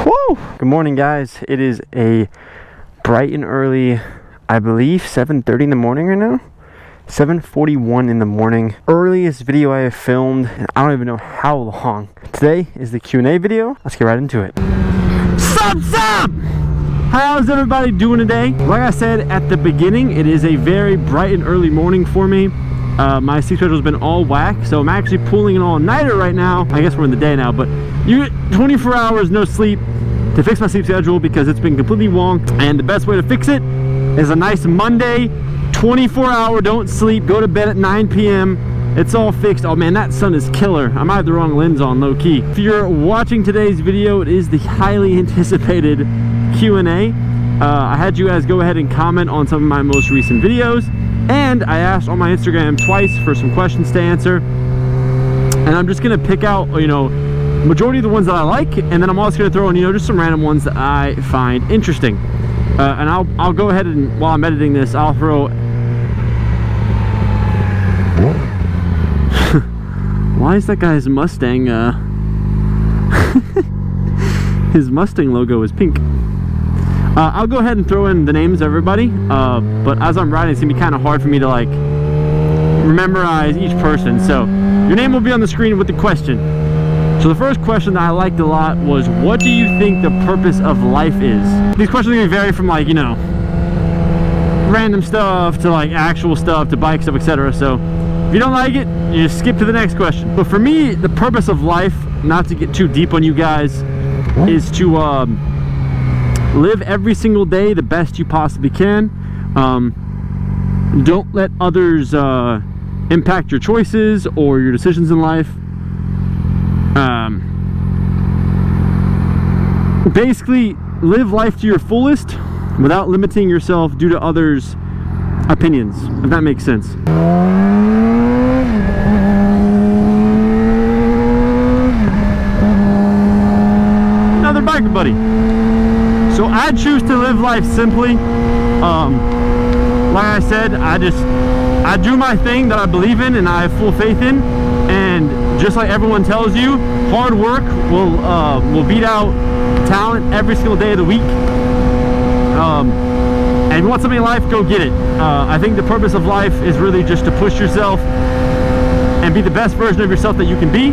Woo! Good morning, guys. It is a bright and early, I believe 7:30 in the morning right now. 7:41 in the morning. Earliest video I have filmed, and I don't even know how long. Today is the Q&A video. Let's get right into it. Sup? How's everybody doing today? Like I said at the beginning, it is a very bright and early morning for me. My sleep schedule has been all whack, so I'm actually pulling an all-nighter right now. I guess we're in the day now, but you get 24 hours no sleep to fix my sleep schedule because it's been completely wonk. And the best way to fix it is a nice Monday 24-hour don't sleep, go to bed at 9 p.m. It's all fixed. Oh man, that sun is killer. I might have the wrong lens on, low key. If you're watching today's video, it is the highly anticipated Q&A. I had you guys go ahead and comment on some of my most recent videos, and I asked on my Instagram twice for some questions to answer. And I'm just gonna pick out, majority of the ones that I like, and then I'm also gonna throw in, just some random ones that I find interesting. And I'll go ahead and, while I'm editing this, I'll throw. Why is that guy's Mustang? His Mustang logo is pink. I'll go ahead and throw in the names of everybody, but as I'm writing, it's gonna be kind of hard for me to memorize each person. So your name will be on the screen with the question. So the first question that I liked a lot was, what do you think the purpose of life is? These questions are gonna vary from random stuff to actual stuff to bike stuff, etc. So if you don't like it, you just skip to the next question. But for me, the purpose of life, not to get too deep on you guys, is to live every single day the best you possibly can. Don't let others impact your choices or your decisions in life. Basically, live life to your fullest without limiting yourself due to others' opinions, if that makes sense. Another biker buddy. So I choose to live life simply. Like I said, I do my thing that I believe in and I have full faith in, and just like everyone tells you, hard work will beat out talent every single day of the week. And if you want something in life, go get it. I think the purpose of life is really just to push yourself and be the best version of yourself that you can be,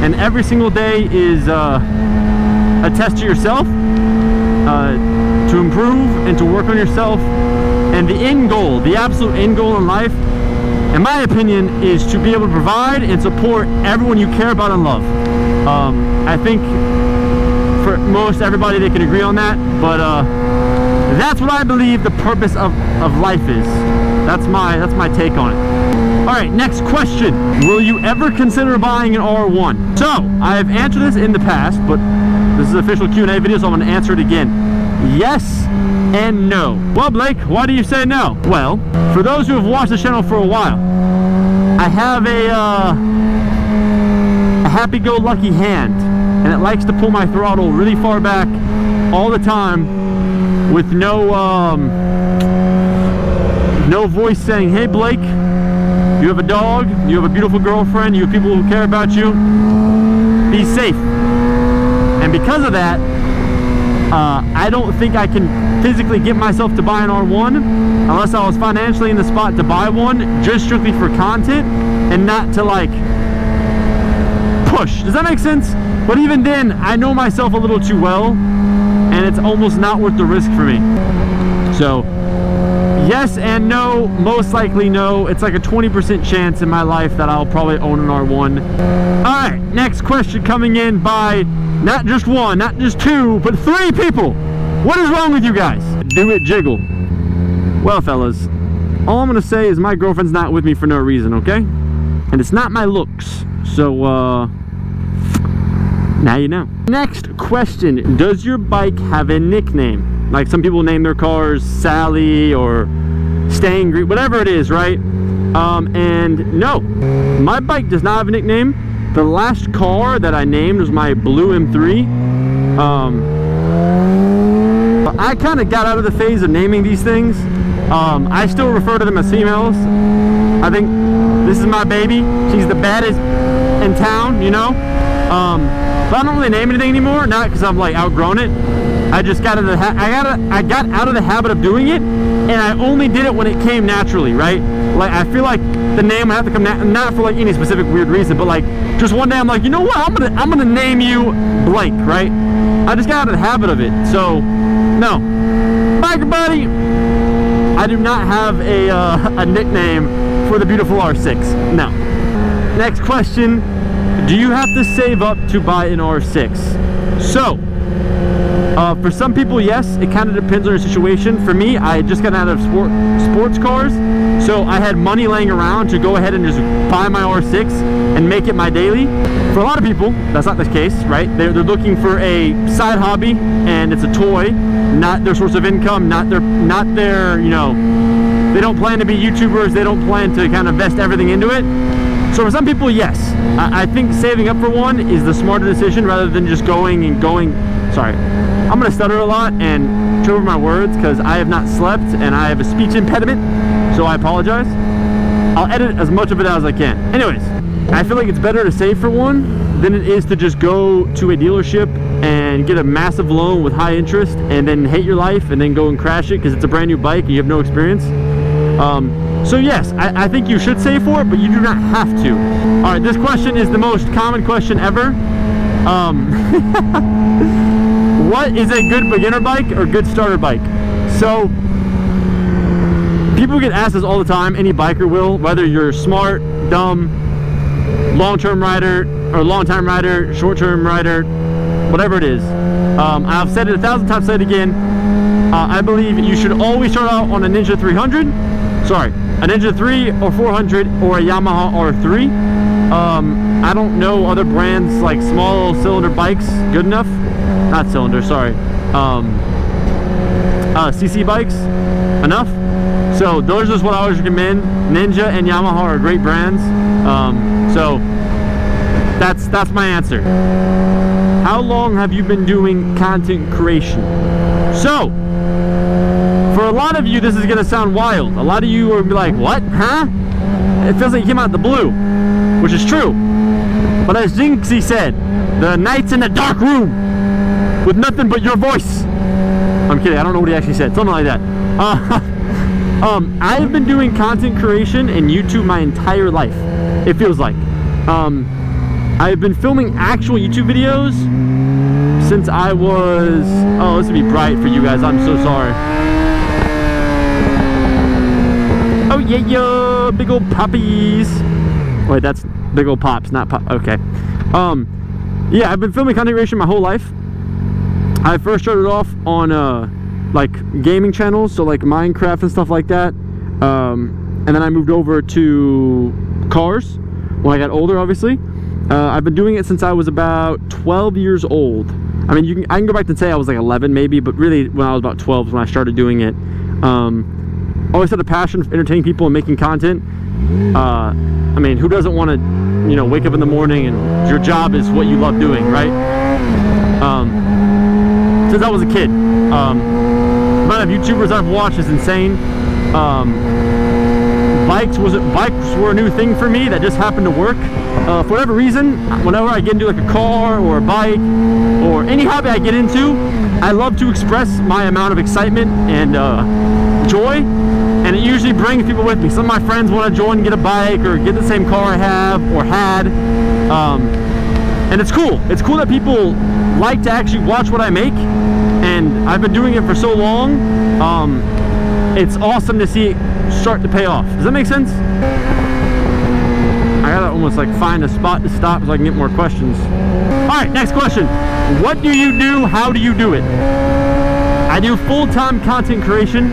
and every single day is a test to yourself, to improve and to work on yourself. And the end goal, the absolute end goal in life, in my opinion, is to be able to provide and support everyone you care about and love. I think for most everybody, they can agree on that, but that's what I believe the purpose of life is. That's my take on it. All right, next question. Will you ever consider buying an R1? So I have answered this in the past, but this is an official Q&A video, so I'm going to answer it again. Yes and no. Well, Blake, why do you say no? Well, for those who have watched the channel for a while, I have a happy-go-lucky hand, and it likes to pull my throttle really far back all the time with no voice saying, hey Blake, you have a dog, you have a beautiful girlfriend, you have people who care about you, be safe. And because of that, I don't think I can physically get myself to buy an R1 unless I was financially in the spot to buy one, just strictly for content and not to push. Does that make sense? But even then, I know myself a little too well, and it's almost not worth the risk for me. So yes and no. Most likely no. It's like a 20% chance in my life that I'll probably own an R1. All right, next question coming in by not just one, not just two, but 3 people. What is wrong with you guys? Do it jiggle. Well, fellas, all I'm gonna say is my girlfriend's not with me for no reason, okay? And it's not my looks. So now you know. Next question. Does your bike have a nickname? Like some people name their cars Sally or Stangry, whatever it is, right? And no, my bike does not have a nickname. The last car that I named was my blue M3. I kind of got out of the phase of naming these things. I still refer to them as females. I think this is my baby. She's the baddest in town, But I don't really name anything anymore, not because I've like outgrown it. I just got out of the habit of doing it, and I only did it when it came naturally, right? Like, I feel like the name would have to come not for like any specific weird reason, but like just one day I'm like, you know what? I'm gonna name you blank, right? I just got out of the habit of it. So no, Biker Buddy, I do not have a nickname for the beautiful R6. No. Next question: do you have to save up to buy an R6? So, for some people, yes, it kind of depends on your situation. For me, I had just gotten out of sports cars, so I had money laying around to go ahead and just buy my R6 and make it my daily. For a lot of people, that's not the case, right? They're looking for a side hobby, and it's a toy, not their source of income, not their, you know, they don't plan to be YouTubers, they don't plan to kind of invest everything into it. So for some people, yes, I think saving up for one is the smarter decision rather than just going. Sorry, I'm gonna stutter a lot and trip over my words because I have not slept and I have a speech impediment, so I apologize. I'll edit as much of it as I can. Anyways, I feel like it's better to save for one than it is to just go to a dealership and get a massive loan with high interest and then hate your life and then go and crash it because it's a brand new bike and you have no experience. So yes, I think you should save for it, but you do not have to. All right, this question is the most common question ever. What is a good beginner bike or good starter bike? So people get asked this all the time. Any biker will, whether you're smart, dumb, long-term rider, or long-time rider, short-term rider, whatever it is. I've said it 1,000 times, say it again. I believe you should always start out on a Ninja 300. Sorry, a Ninja 3 or 400 or a Yamaha R3. I don't know other brands like small cylinder bikes good enough. Not cylinder, sorry. CC bikes enough. So those are just what I always recommend. Ninja and Yamaha are great brands. So that's my answer. How long have you been doing content creation? So for a lot of you, this is gonna sound wild. A lot of you are gonna be like, what? Huh? It feels like you came out the blue, which is true. But as Jinxie said, the night's in the dark room with nothing but your voice. I'm kidding, I don't know what he actually said, something like that. I've been doing content creation and YouTube my entire life, it feels like. I've been filming actual YouTube videos since I was, oh, this would be bright for you guys, I'm so sorry. Oh yeah, big old poppies. Wait, that's big old pops, not pop, okay. Yeah, I've been filming content creation my whole life. I first started off on like gaming channels, so like Minecraft and stuff like that. And then I moved over to cars when I got older, obviously. I've been doing it since I was about 12 years old. I mean, I can go back and say I was like 11 maybe, but really when I was about 12 is when I started doing it. Always had a passion for entertaining people and making content. I mean, who doesn't want to, you know, wake up in the morning and your job is what you love doing, right? Since I was a kid. The amount of YouTubers I've watched is insane. Bikes were a new thing for me that just happened to work. For whatever reason, whenever I get into like a car or a bike or any hobby I get into, I love to express my amount of excitement and joy, and it usually brings people with me. Some of my friends want to join and get a bike or get the same car I have or had, and it's cool. It's cool that people like to actually watch what I make, and I've been doing it for so long. It's awesome to see it start to pay off. Does that make sense? I gotta almost like find a spot to stop so I can get more questions. Alright, next question. What do you do? How do you do it? I do full-time content creation,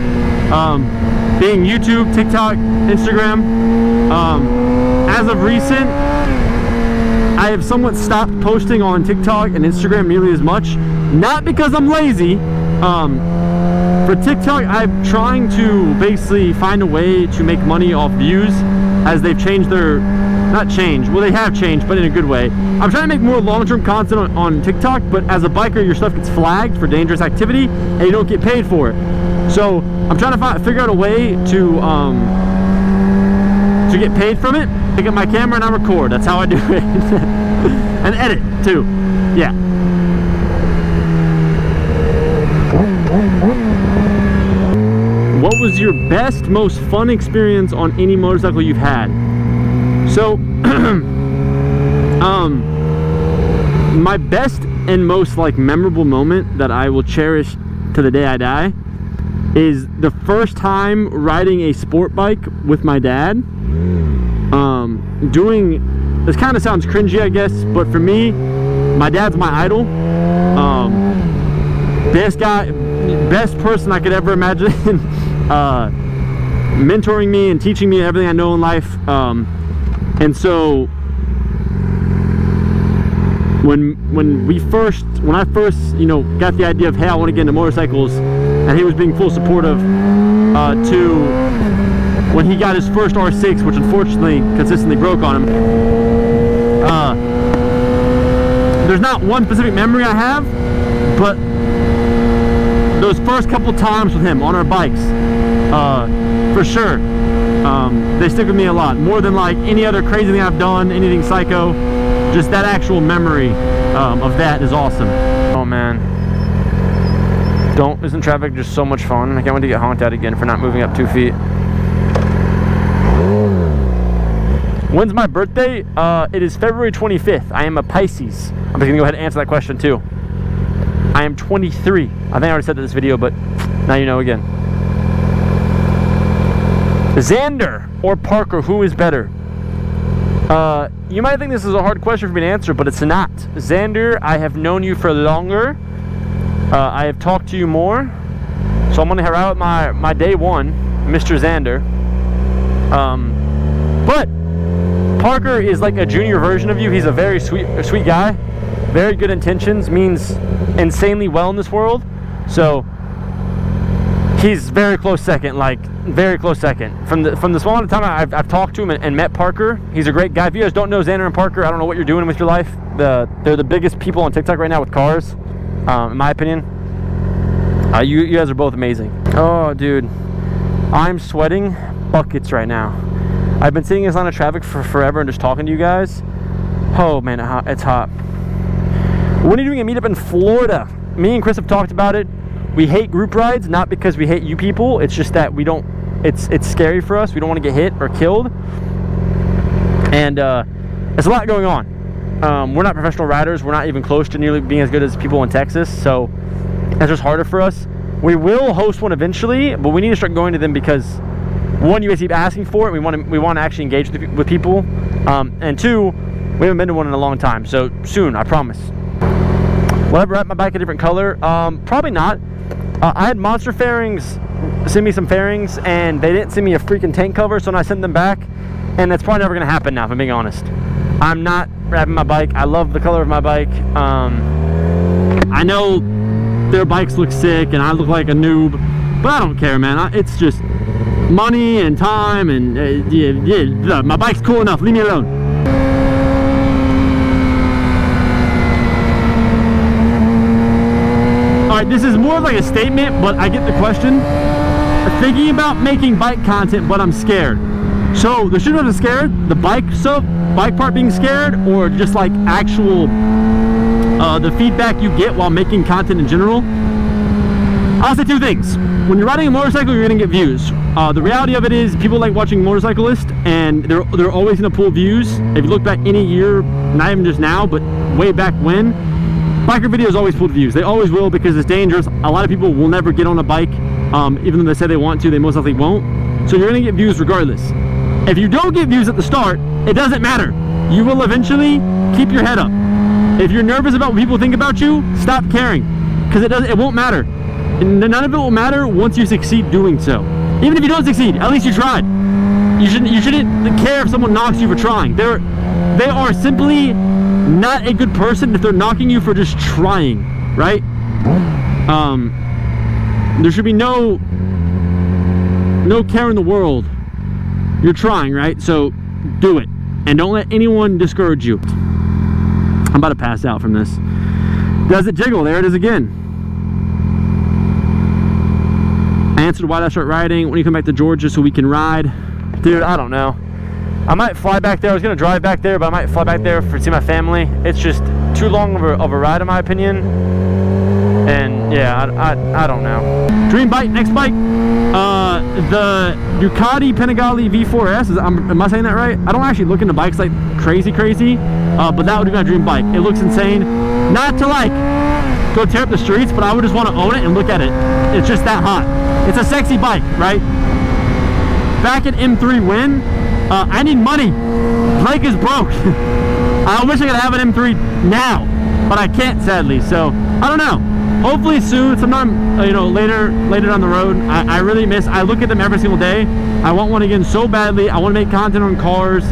being YouTube, TikTok, Instagram. As of recent, I have somewhat stopped posting on TikTok and Instagram nearly as much. Not because I'm lazy. For TikTok, I'm trying to basically find a way to make money off views as they've changed their, not changed, well they have changed, but in a good way. I'm trying to make more long-term content on TikTok, but as a biker, your stuff gets flagged for dangerous activity and you don't get paid for it. So I'm trying to figure out a way to get paid from it. Pick up my camera and I record. That's how I do it. And edit too. Yeah. What was your best, most fun experience on any motorcycle you've had? So, my best and most like memorable moment that I will cherish to the day I die is the first time riding a sport bike with my dad. This kind of sounds cringy, I guess, but for me, my dad's my idol. Best guy, best person I could ever imagine. Mentoring me and teaching me everything I know in life. And so when I first, you know, got the idea of, hey, I want to get into motorcycles, and he was being full supportive, to when he got his first R6, which unfortunately consistently broke on him. There's not one specific memory I have, but those first couple times with him on our bikes, for sure, they stick with me a lot, more than like any other crazy thing I've done, anything psycho. Just that actual memory of that is awesome. Oh man, isn't traffic just so much fun? I can't wait to get honked at again for not moving up 2 feet. When's my birthday? It is February 25th. I am a Pisces. I'm just gonna go ahead and answer that question too. I am 23. I think I already said that in this video, but now you know again. Xander or Parker, who is better? You might think this is a hard question for me to answer, but it's not. Xander, I have known you for longer. I have talked to you more. So I'm gonna hang out with my day one, Mr. Xander. But Parker is like a junior version of you. He's a very sweet guy. Very good intentions, means insanely well in this world. So he's very close second, like very close second. From the small amount of time I've talked to him and met Parker, he's a great guy. If you guys don't know Xander and Parker, I don't know what you're doing with your life. They're the biggest people on TikTok right now with cars, in my opinion. You guys are both amazing. Oh, dude, I'm sweating buckets right now. I've been sitting in this line of traffic for forever and just talking to you guys. Oh man, it's hot. When are you doing a meetup in Florida? Me and Chris have talked about it. We hate group rides, not because we hate you people. It's just that we don't. It's scary for us. We don't want to get hit or killed. And there's a lot going on. We're not professional riders. We're not even close to nearly being as good as people in Texas. So it's just harder for us. We will host one eventually, but we need to start going to them because, one, you guys keep asking for it. We want to actually engage with people, and two, we haven't been to one in a long time. So soon, I promise. Will I ever wrap my bike a different color? Probably not. I had Monster Fairings send me some fairings, and they didn't send me a freaking tank cover, so I sent them back, and that's probably never going to happen now, if I'm being honest. I'm not wrapping my bike. I love the color of my bike. I know their bikes look sick, and I look like a noob, but I don't care, man. It's just money and time, and yeah, my bike's cool enough. Leave me alone. Alright, this is more of like a statement, but I get the question. Thinking about making bike content, but I'm scared. So the shit I'm scared, the bike part being scared, or just like actual the feedback you get while making content in general. I'll say two things. When you're riding a motorcycle, you're gonna get views. The reality of it is people like watching motorcyclists, and they're always gonna pull views. If you look back any year, not even just now, but way back when, biker videos always pulled views. They always will, because it's dangerous. A lot of people will never get on a bike, even though they say they want to, they most likely won't. So you're gonna get views regardless. If you don't get views at the start, it doesn't matter. You will eventually. Keep your head up. If you're nervous about what people think about you, stop caring, because it won't matter. And none of it will matter once you succeed doing so. Even if you don't succeed, at least you tried. You shouldn't care if someone knocks you for trying. They are simply not a good person if they're knocking you for just trying, right? There should be no care in the world. You're trying, right? So do it, and don't let anyone discourage you. I'm about to pass out from this. Does it jiggle? There it is again. I answered, why did I start riding? When do you come back to Georgia so we can ride? Dude, I don't know. I might fly back there. I was gonna drive back there, but I might fly back there to see my family. It's just too long of a ride in my opinion. And yeah, I don't know. Dream bike, next bike, the Ducati Panigale V4S. Am I saying that right? I don't actually look into bikes like crazy, but that would be my dream bike. It looks insane. Not to like go tear up the streets, but I would just want to own it and look at it. It's just that hot. It's a sexy bike, right? Back at M3 win, I need money. Blake is broke. I wish I could have an M3 now, but I can't, sadly. So I don't know. Hopefully soon, sometime later down the road. I really miss. I look at them every single day. I want one again so badly. I want to make content on cars.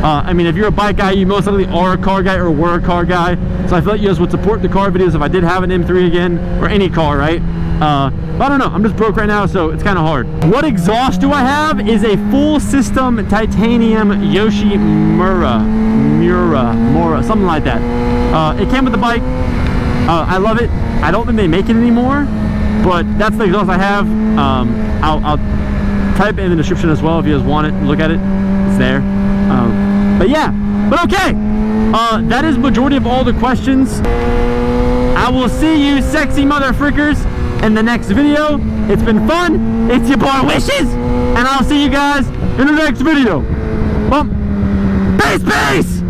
I mean, if you're a bike guy, you most likely are a car guy or were a car guy. So I feel like you guys would support the car videos if I did have an M3 again, or any car, right? But I don't know. I'm just broke right now, so it's kind of hard. What exhaust do I have? Is a full system titanium Yoshimura, something like that. It came with the bike. I love it. I don't think they make it anymore, but that's the exhaust I have. I'll type it in the description as well if you guys want it. Look at it. It's there. But yeah. But okay. That is majority of all the questions. I will see you sexy mother frickers in the next video. It's been fun. It's your boy Wishes, and I'll see you guys in the next video. Peace.